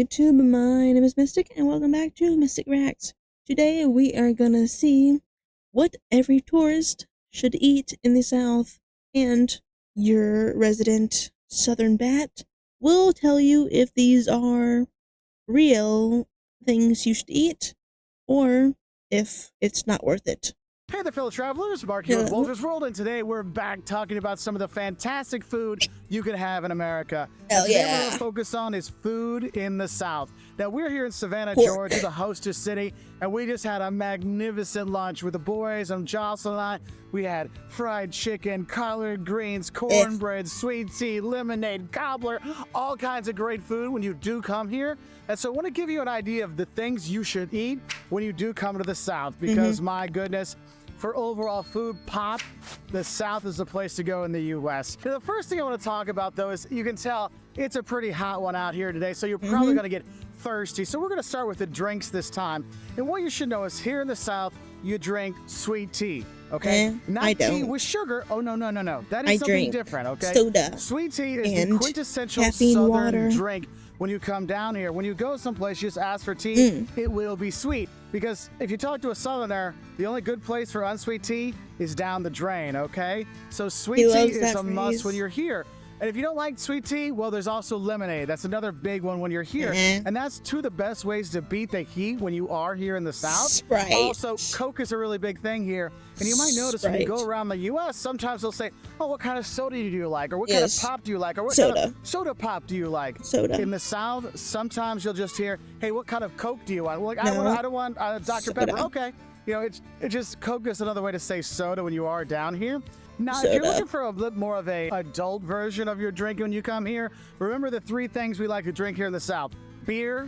YouTube, my name is Mystic, and welcome back to Mystic Reacts. Today we are gonna see what every tourist should eat in the South, and your resident Southern Bat will tell you if these are real things you should eat, or if it's not worth it. Hey there, fellow travelers. Mark here with Hello. Wolters World, and today we're back talking about some of the fantastic food you can have in America. Hell Today yeah. we're going to focus on is food in the South. Now, we're here in Savannah, Pork. Georgia, the hostess city, and we just had a magnificent lunch with the boys and Jocelyn and I. We had fried chicken, collard greens, cornbread, sweet tea, lemonade, cobbler, all kinds of great food when you do come here. And so I want to give you an idea of the things you should eat when you do come to the South, because my goodness, for overall food pop, the South is the place to go in the U.S. Now, the first thing I want to talk about, though, is you can tell it's a pretty hot one out here today, so you're probably going to get thirsty. So we're going to start with the drinks this time. And what you should know is here in the South, you drink sweet tea, okay? Not I tea don't. with sugar. Oh, no. That is I something drink different, okay? soda Sweet tea is the and quintessential caffeine Southern water. drink. When you come down here, when you go someplace, you just ask for tea, it will be sweet. Because if you talk to a Southerner, the only good place for unsweet tea is down the drain, okay? So sweet tea is a must when you're here. And if you don't like sweet tea, well, there's also lemonade. That's another big one when you're here. And that's two of the best ways to beat the heat when you are here in the South. Sprite. Also, Coke is a really big thing here. And you might notice when you go around the U.S., sometimes they'll say, oh, what kind of soda do you like? Or what kind of pop do you like? Or what kind of soda pop do you like? Soda. In the South, sometimes you'll just hear, hey, what kind of Coke do you want? Well, like, I don't want Dr. Pepper. Okay. You know, it's just Coke is another way to say soda when you are down here. Now, if you're looking for a bit more of a adult version of your drink when you come here, remember the three things we like to drink here in the South: beer,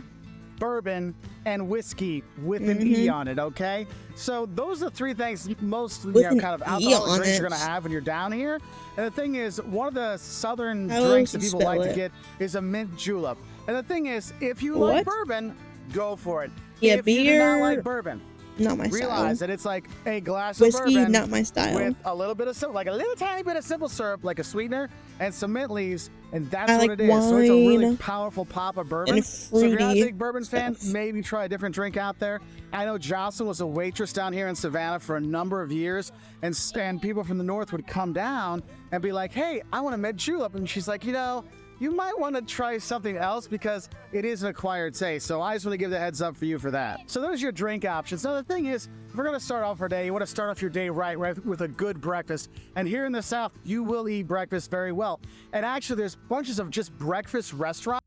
bourbon, and whiskey with an E on it, okay? So those are three things most kind of alcoholic drinks you're going to have when you're down here. And the thing is, one of the Southern drinks that people like to get is a mint julep. And the thing is, if you like bourbon, go for it. Yeah, if beer, you do not like bourbon, not my realize style. that it's like a glass Whiskey, of bourbon not my style. with a little bit of like a little tiny bit of simple syrup, like a sweetener, and some mint leaves, and that's what it is. So it's a really powerful pop of bourbon. So if you're not a big bourbon fan, maybe try a different drink out there. I know Jocelyn was a waitress down here in Savannah for a number of years, and people from the north would come down and be like, hey, I want a mint julep, and she's like, you know, you might want to try something else because it is an acquired taste. So I just want to give the heads up for you for that. So those are your drink options. Now the thing is, if we're going to start off our day, you want to start off your day right with a good breakfast. And here in the South, you will eat breakfast very well. And actually, there's bunches of just breakfast restaurants.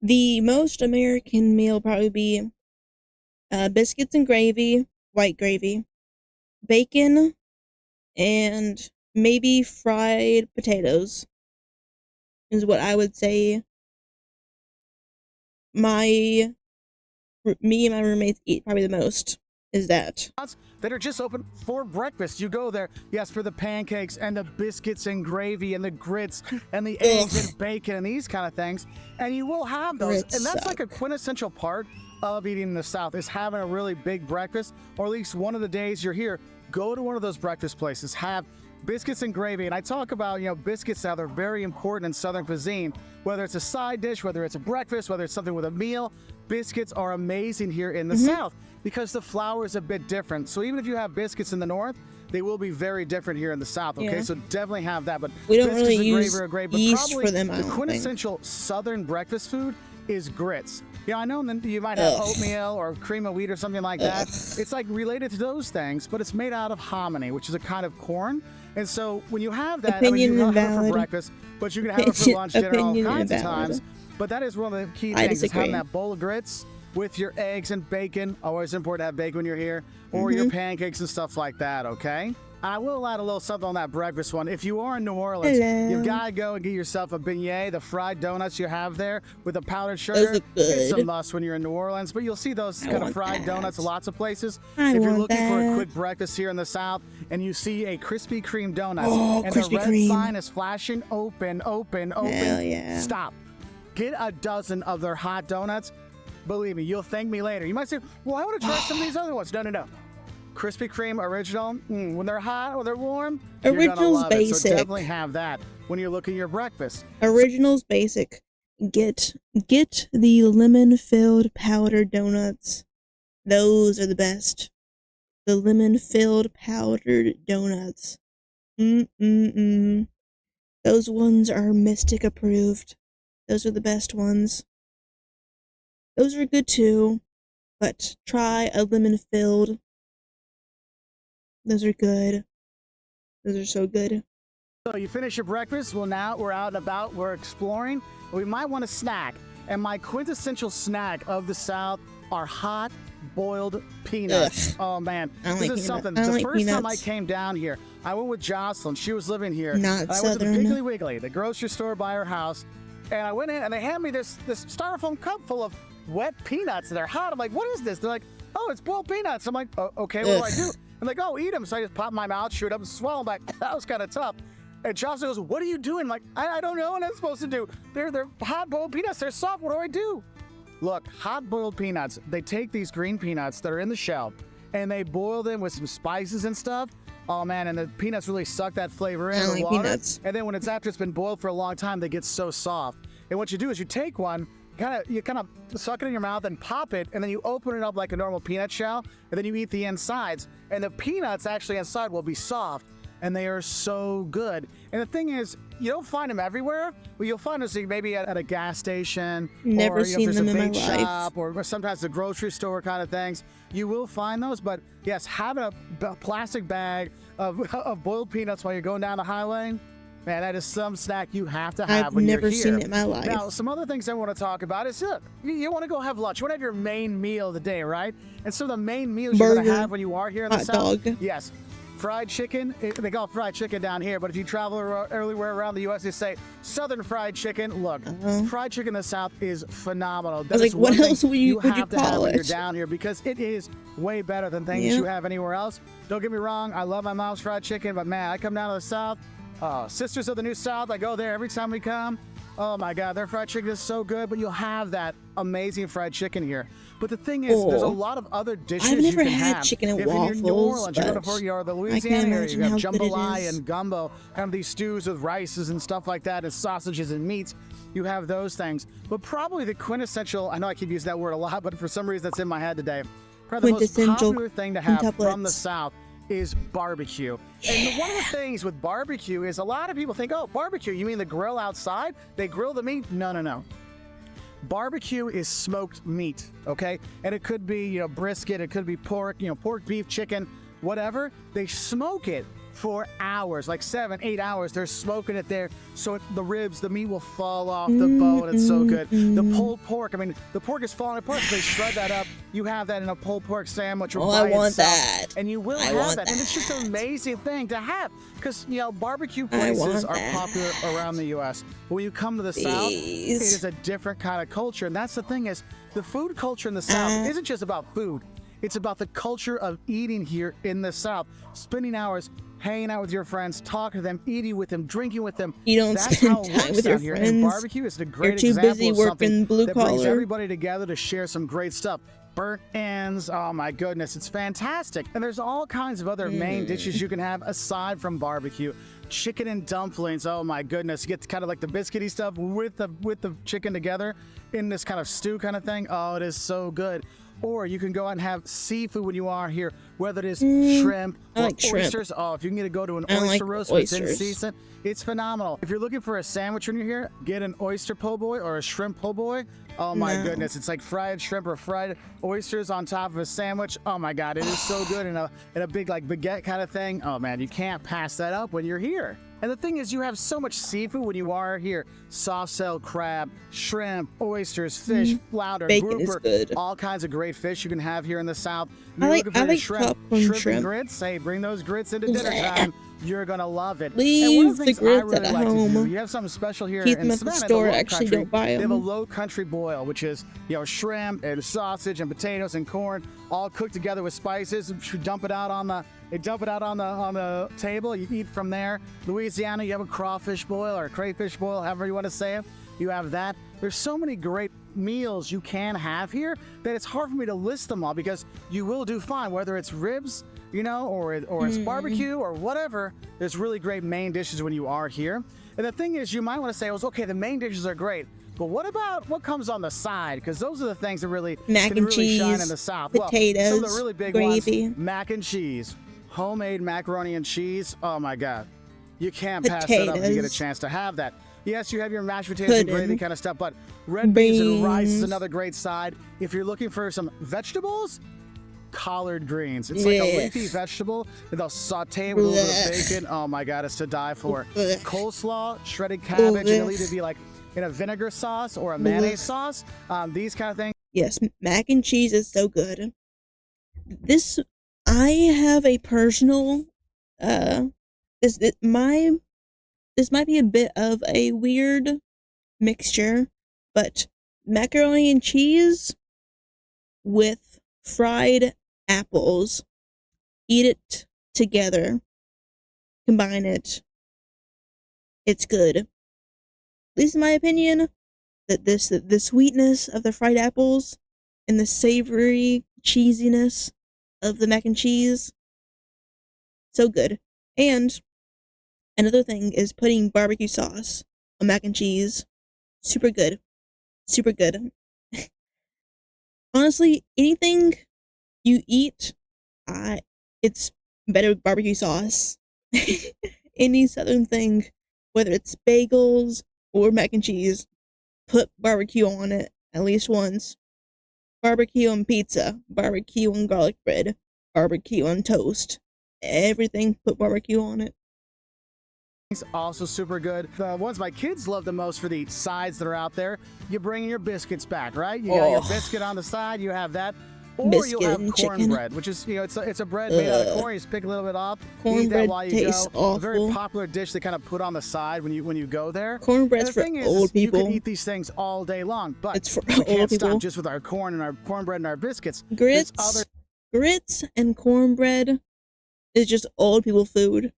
The most American meal probably be biscuits and gravy, white gravy, bacon, and maybe fried potatoes is what I would say me and my roommates eat probably the most, is that are just open for breakfast. You go there, yes, for the pancakes and the biscuits and gravy and the grits and the eggs and bacon and these kind of things, and you will have those. And that's like a quintessential part of eating in the South, is having a really big breakfast, or at least one of the days you're here, go to one of those breakfast places, have biscuits and gravy. And I talk about, you know, biscuits now, they're very important in Southern cuisine, whether it's a side dish, whether it's a breakfast, whether it's something with a meal. Biscuits are amazing here in the South because the flour is a bit different. So even if you have biscuits in the North, they will be very different here in the South, okay? So definitely have that. But we don't biscuits really and use gravy are great, but yeast probably for them, the quintessential Southern breakfast food is grits. Yeah, I know that you might have oatmeal or cream of wheat or something like that. It's like related to those things, but it's made out of hominy, which is a kind of corn. And so when you have that, I mean, you can have it for breakfast, but you can have it for lunch, dinner, all kinds of times. But that is one of the key things, is having that bowl of grits with your eggs and bacon. Always important to have bacon when you're here, or your pancakes and stuff like that, okay? I will add a little something on that breakfast one. If you are in New Orleans, you've got to go and get yourself a beignet, the fried donuts you have there with the powdered sugar. It's a must when you're in New Orleans, but you'll see those kind of fried donuts lots of places. If you're looking for a quick breakfast here in the South and you see a Krispy Kreme donut and the red sign is flashing open, stop. Get a dozen of their hot donuts. Believe me, you'll thank me later. You might say, well, I want to try some of these other ones. No. Krispy Kreme original, when they're hot or they're warm, you're gonna love it. So definitely have that when you're looking at your breakfast. Original's basic. Get the lemon-filled powdered donuts. Those are the best. The lemon-filled powdered donuts. Mm-mm-mm. Those ones are Mistic approved. Those are the best ones. Those are good too, but try a lemon-filled. Those are good. Those are so good. So you finish your breakfast. Well, now we're out and about. We're exploring. We might want a snack. And my quintessential snack of the South are hot boiled peanuts. Ugh. Oh man, I don't this like is something. peanuts. I don't The like first time I peanuts. came down here, I went with Jocelyn. She was living here. Not and I went to the Southern. Piggly Wiggly, the grocery store by her house, and I went in and they handed me this styrofoam cup full of wet peanuts. And they're hot. I'm like, what is this? They're like, oh, it's boiled peanuts. I'm like, oh, okay, what do I do? I'm like, oh, eat them. So I just pop my mouth, shoot up, and swallow. I'm like, that was kind of tough. And Jocelyn goes, what are you doing? I'm like, I don't know what I'm supposed to do. They're hot boiled peanuts. They're soft. What do I do? Look, hot boiled peanuts. They take these green peanuts that are in the shell and they boil them with some spices and stuff. Oh man, and the peanuts really suck that flavor in I don't the like water. peanuts. And then when it's after it's been boiled for a long time, they get so soft. And what you do is you take one, you kind of suck it in your mouth and pop it, and then you open it up like a normal peanut shell, and then you eat the insides. And the peanuts actually inside will be soft, and they are so good. And the thing is, you don't find them everywhere, but you'll find them maybe at a gas station, Never or seen if there's them a in big my life. shop, or sometimes the grocery store kind of things. You will find those, but yes, having a plastic bag of boiled peanuts while you're going down the highway, man, that is some snack you have to have I've when never you're here. seen it in my life. Now, some other things I want to talk about is, look, you want to go have lunch. You want to have your main meal of the day, right? And so the main meals you're going to Burger, have when you are here in the hot South, dog. yes, fried chicken. They call it fried chicken down here, but if you travel everywhere around the U.S., they say Southern fried chicken. Look, fried chicken in the South is phenomenal. That like, is what one thing else would you have to have call when you're it? down here because it is way better than things Yeah. you have anywhere else. Don't get me wrong, I love my mom's fried chicken, but man, I come down to the South. Sisters of the New South, I go there every time we come. Oh my God, their fried chicken is so good, but you'll have that amazing fried chicken here. But the thing is, there's a lot of other dishes I've never you can had have. chicken and if you're in New waffles, Orleans, you go to but the I Louisiana can't area, you imagine have how good it jambalaya is. and gumbo, kind of these stews with rices and stuff like that, and sausages and meats. You have those things. But probably the quintessential, I know I keep using that word a lot, but for some reason that's in my head today. Probably the most Quintessential popular thing to have from the quintuplets. South is barbecue. And one of the things with barbecue is a lot of people think, oh, barbecue, you mean the grill outside? They grill the meat? No, no, no. Barbecue is smoked meat, okay? And it could be, brisket, it could be pork, pork, beef, chicken, whatever. They smoke it for hours, like 7-8 hours. They're smoking it there, so the ribs, the meat will fall off the bone. It's so good. The pulled pork, I mean, the pork is falling apart, so they shred that up. You have that in a pulled pork sandwich or by I want itself, that. and you will I have want that. And it's just an that. amazing thing to have because, barbecue I want places are that. popular around the U.S. But when you come to the South, it Please. is a different kind of culture. And that's the thing is, the food culture in the South isn't just about food. It's about the culture of eating here in the South, spending hours hanging out with your friends, talking to them, eating with them, drinking with them. You don't That's spend how it time works with your down here. And friends. barbecue is a great too example busy of working something blue that brings collar. everybody together to share some great stuff. Burnt ends, oh my goodness, it's fantastic. And there's all kinds of other main dishes you can have aside from barbecue. Chicken and dumplings, oh my goodness. You get kind of like the biscuity stuff with the chicken together in this kind of stew kind of thing. Oh, it is so good. Or you can go out and have seafood when you are here, whether it is shrimp I or like shrimp. oysters. Oh, if you can get to go to an I don't oyster like roast that's in oysters. season, it's phenomenal. If you're looking for a sandwich when you're here, get an oyster po' boy or a shrimp po' boy. Oh my No. goodness, it's like fried shrimp or fried oysters on top of a sandwich. Oh my God, it is so good in a big like baguette kind of thing. Oh man, you can't pass that up when you're here. And the thing is, you have so much seafood when you are here. Soft-shell crab, shrimp, oysters, fish, flounder, Bacon is grouper, good. all kinds of great fish you can have here in the South. If I you're like- looking for I your like shrimp, popcorn and shrimp. grits. Hey, bring those grits into dinner time. You're gonna love it. Leave and one of the things I grits really at like to home. do, you have something special here Keep in them at the Savannah, store. Low Actually, Country. don't buy They have a them. low country boil, which is shrimp and sausage and potatoes and corn, all cooked together with spices. You dump it out on the table. You eat from there. Louisiana, you have a crawfish boil or a crayfish boil, however you want to say it. You have that. There's so many great meals you can have here that it's hard for me to list them all because you will do fine, whether it's ribs, or it's barbecue or whatever. There's really great main dishes when you are here. And the thing is, you might want to say, well, okay, the main dishes are great, But what about what comes on the side? Because those are the things that really Mac can and really shine in cheese, the South. potatoes, well, some of the really big gravy. ones, mac and cheese, homemade macaroni and cheese. Oh my God, you can't pass that up if you get a chance to have that. Yes, you have your mashed potatoes and gravy kind of stuff, but red beans and rice is another great side. If you're looking for some vegetables, collard greens. It's like a leafy vegetable, and they'll saute it with a little bit of bacon. Oh my God, it's to die for. Coleslaw, shredded cabbage, and it'll either be like in a vinegar sauce or a mayonnaise sauce. These kind of things. Yes, mac and cheese is so good. I have a personal, this might be a bit of a weird mixture, but macaroni and cheese with fried apples. Eat it together. Combine it. It's good. At least in my opinion, that the sweetness of the fried apples and the savory cheesiness of the mac and cheese, so good. And another thing is putting barbecue sauce on mac and cheese. Super good. Super good. Honestly, anything you eat, it's better with barbecue sauce. Any southern thing, whether it's bagels or mac and cheese, put barbecue on it at least once. Barbecue on pizza, barbecue on garlic bread, barbecue on toast. Everything, put barbecue on it. It's also super good. The ones my kids love the most for the sides that are out there, you bring your biscuits back, right? You got your biscuit on the side, you have that. Or you'll have cornbread, which is, it's a bread made out of corn. You just pick a little bit off, eat that while you go. Awful. A very popular dish they kind of put on the side when you go there. Cornbread's for old people. You can eat these things all day long, but it's for we can't old stop people. just with our corn and our cornbread and our biscuits. Grits and cornbread is just old people food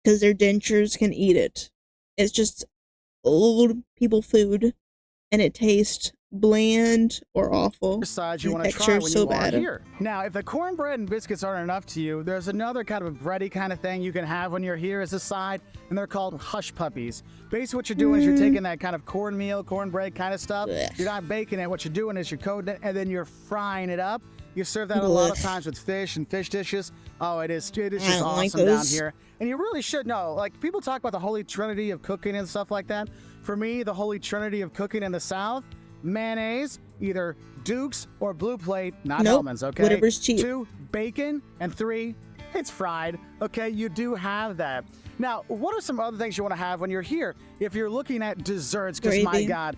because their dentures can eat it. It's just old people food, and it tastes bland or awful. Sides you want to try when you are here. Now, if the cornbread and biscuits aren't enough to you, there's another kind of a bready kind of thing you can have when you're here as a side, and they're called hush puppies. Basically, what you're doing is you're taking that kind of cornmeal, cornbread kind of stuff. You're not baking it. What you're doing is you're coating it, and then you're frying it up. You serve that a lot of times with fish and fish dishes. Oh, it is just awesome down here. And you really should know. Like, people talk about the holy trinity of cooking and stuff like that. For me, the holy trinity of cooking in the South: mayonnaise, either Duke's or Blue Plate, not Hellman's, okay? Whatever's cheap. 2, bacon, and 3, it's fried, okay? You do have that. Now, what are some other things you want to have when you're here? If you're looking at desserts, because my God,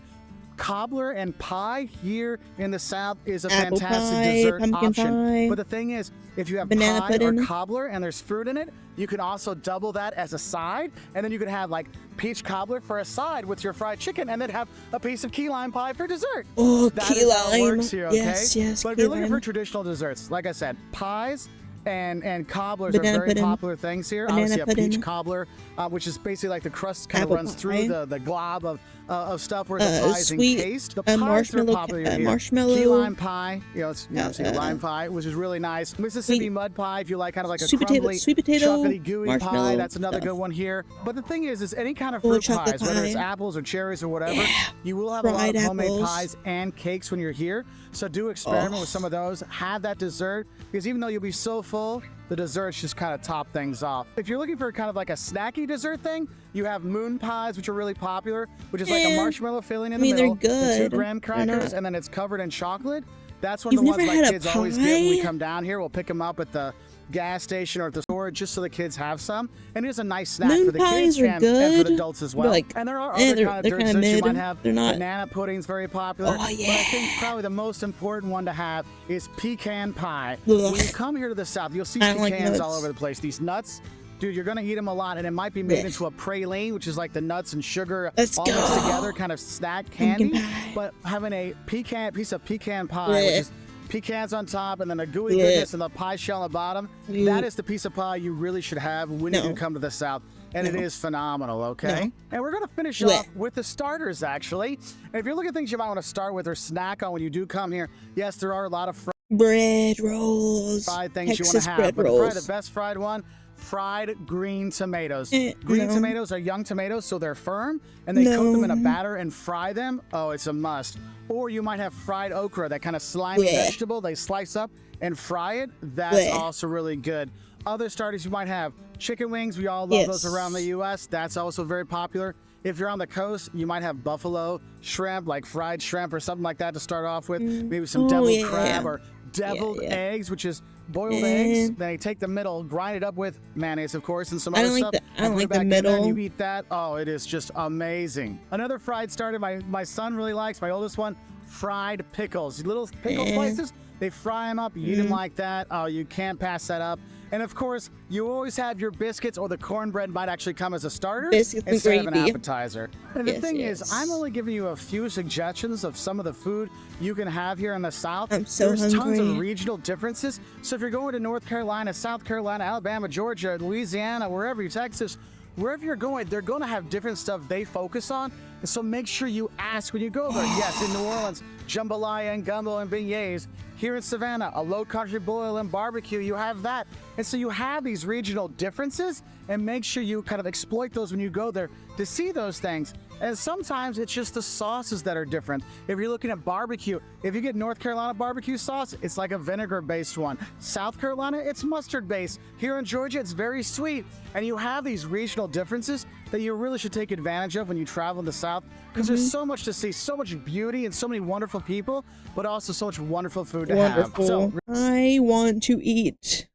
cobbler and pie here in the South is a fantastic dessert option. But the thing is, if you have pie or cobbler and there's fruit in it, you can also double that as a side, and then you could have like peach cobbler for a side with your fried chicken, and then have a piece of key lime pie for dessert. Oh, that key is how it lime. works here, okay? Yes, but if you're looking for traditional desserts, like I said, pies and cobblers are very popular things here. Obviously, a peach cobbler, which is basically like the crust kind of runs through the glob of stuff where the pie is encased. The pies are popular here. Marshmallow. Key lime pie, it's lime pie, which is really nice. Mississippi mud pie, if you like kind of like a crumbly, sweet potato, chocolatey, gooey pie, that's another good one here. But the thing is any kind of fruit pies, whether it's apples or cherries or whatever, you will have a lot of homemade pies and cakes when you're here. So do experiment with some of those. Have that dessert, because even though you'll be so full, the desserts just kind of top things off. If you're looking for kind of like a snacky dessert thing, you have moon pies, which are really popular, which is like a marshmallow filling in the middle, they're good. and 2 graham crackers, and then it's covered in chocolate. That's one of the ones my kids always get when we come down here. We'll pick them up at the gas station or at the store just so the kids have some. And it is a nice snack for the kids and for the adults as well. And there are other kind of desserts you might have. Banana pudding's very popular. Oh, yeah. But I think probably the most important one to have is pecan pie. When you come here to the South, you'll see pecans all over the place. These nuts, dude, you're going to eat them a lot, and it might be made into a praline, which is like the nuts and sugar all mixed together, kind of snack candy. But having a piece of pecan pie, which is pecans on top and then the gooey goodness and the pie shell on the bottom, that is the piece of pie you really should have when you come to the South. And it is phenomenal, okay? And we're going to finish off with the starters, actually. And if you're looking at things you might want to start with or snack on when you do come here, yes, there are a lot of bread rolls, fried things Texas you want to have. But probably the best fried one, fried green tomatoes. No. Green tomatoes are young tomatoes, so they're firm, and they coat them in a batter and fry them. Oh, it's a must. Or you might have fried okra, that kind of slimy vegetable they slice up and fry it. That's also really good. Other starters you might have chicken wings. We all love those around the U.S. That's also very popular. If you're on the coast, you might have buffalo shrimp, like fried shrimp or something like that to start off with. Maybe some deviled crab or deviled eggs, which is boiled eggs. Then you take the middle, grind it up with mayonnaise, of course, and some other stuff. I don't like the middle. And you eat that. Oh, it is just amazing. Another fried starter my son really likes, my oldest one, fried pickles. Little pickle slices. They fry them up. You eat them like that. Oh, you can't pass that up. And of course, you always have your biscuits, or the cornbread might actually come as a starter instead of an appetizer. And the thing is, I'm only giving you a few suggestions of some of the food you can have here in the South. There's tons of regional differences. So if you're going to North Carolina, South Carolina, Alabama, Georgia, Louisiana, wherever, Texas, wherever you're going, they're going to have different stuff they focus on. And so make sure you ask when you go there. Yes, in New Orleans, jambalaya and gumbo and beignets. Here in Savannah, a low country boil and barbecue, you have that. And so you have these regional differences, and make sure you kind of exploit those when you go there to see those things. And sometimes it's just the sauces that are different. If you're looking at barbecue, if you get North Carolina barbecue sauce, it's like a vinegar-based one. South Carolina, it's mustard-based. Here in Georgia, it's very sweet. And you have these regional differences that you really should take advantage of when you travel in the South, because there's so much to see, so much beauty and so many wonderful people, but also so much wonderful food to have. So, I want to eat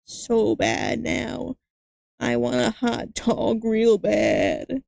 so bad now. I want a hot dog real bad.